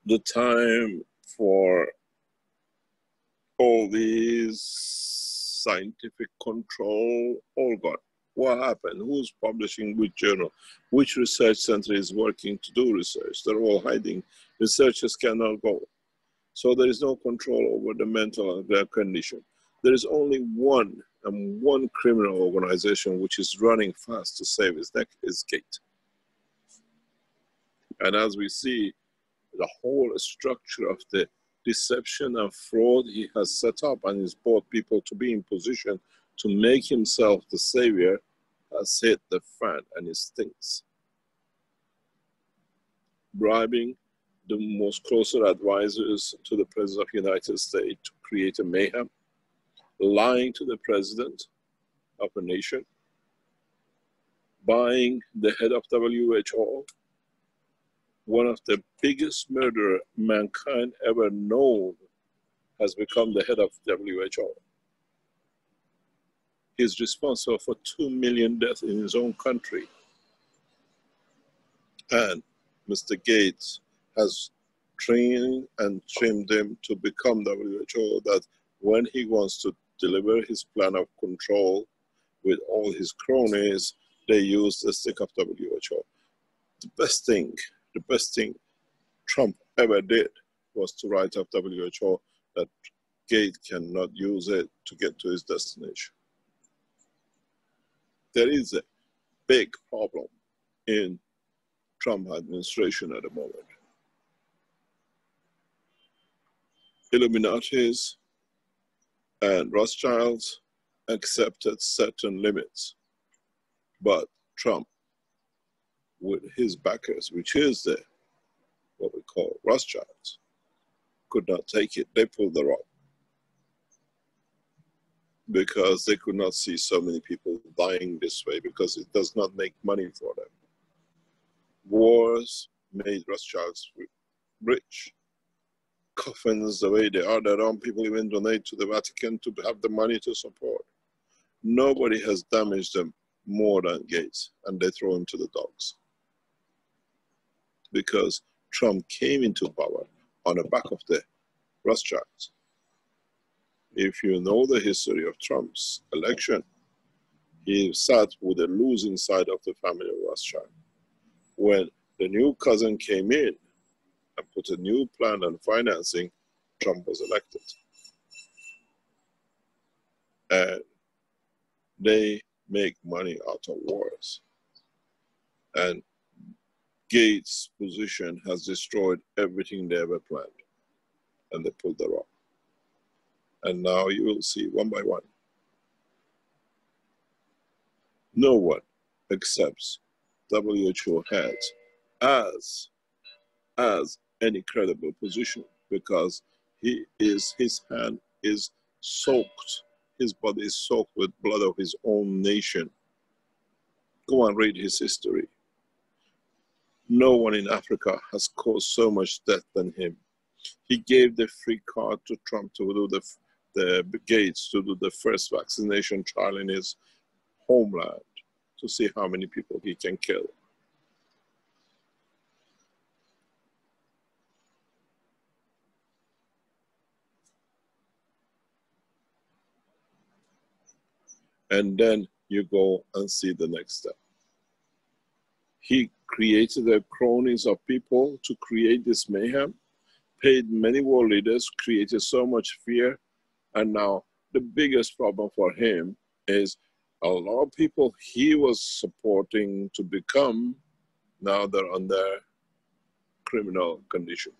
the time for all these scientific control all gone. What happened? Who's publishing which journal? Which research center is working to do research? They're all hiding. Researchers cannot go. So there is no control over the mental and their condition. There is only one criminal organization which is running fast to save his neck is Gate. And as we see, the whole structure of the deception and fraud he has set up and he's brought people to be in position to make himself the savior has hit the fan and it stinks. Bribing the most closer advisors to the President of the United States to create a mayhem, lying to the President of a nation, buying the head of WHO, one of the biggest murderers mankind ever known has become the head of WHO. He's responsible for 2 million deaths in his own country. And Mr. Gates has trained and trimmed him to become WHO, that when he wants to deliver his plan of control with all his cronies, they use the stick of WHO. The best thing Trump ever did was to write up WHO that Gates cannot use it to get to his destination. There is a big problem in Trump administration at the moment. Illuminatis and Rothschilds accepted certain limits, but Trump, with his backers, which is the what we call Rothschilds, could not take it. They pulled the rug because they could not see so many people dying this way, because it does not make money for them. Wars made Rothschilds rich. Coffins, the way they are, their own people even donate to the Vatican to have the money to support. Nobody has damaged them more than Gates, and they throw him to the dogs. Because Trump came into power on the back of the Rothschilds. If you know the history of Trump's election, he sat with the losing side of the family of Rothschild. When the new cousin came in and put a new plan on financing, Trump was elected. And they make money out of wars. And Gates' position has destroyed everything they ever planned. And they pulled the rug. And now you will see one by one. No one accepts WHO heads as any credible position, because his hand is soaked, his body is soaked with blood of his own nation. Go and read his history. No one in Africa has caused so much death than him. He gave the free card to Trump to do the Gates to do the first vaccination trial in his homeland to see how many people he can kill. And then you go and see the next step. He created the cronies of people to create this mayhem, paid many world leaders, created so much fear, and now the biggest problem for him is a lot of people he was supporting to become, now they're under criminal condition.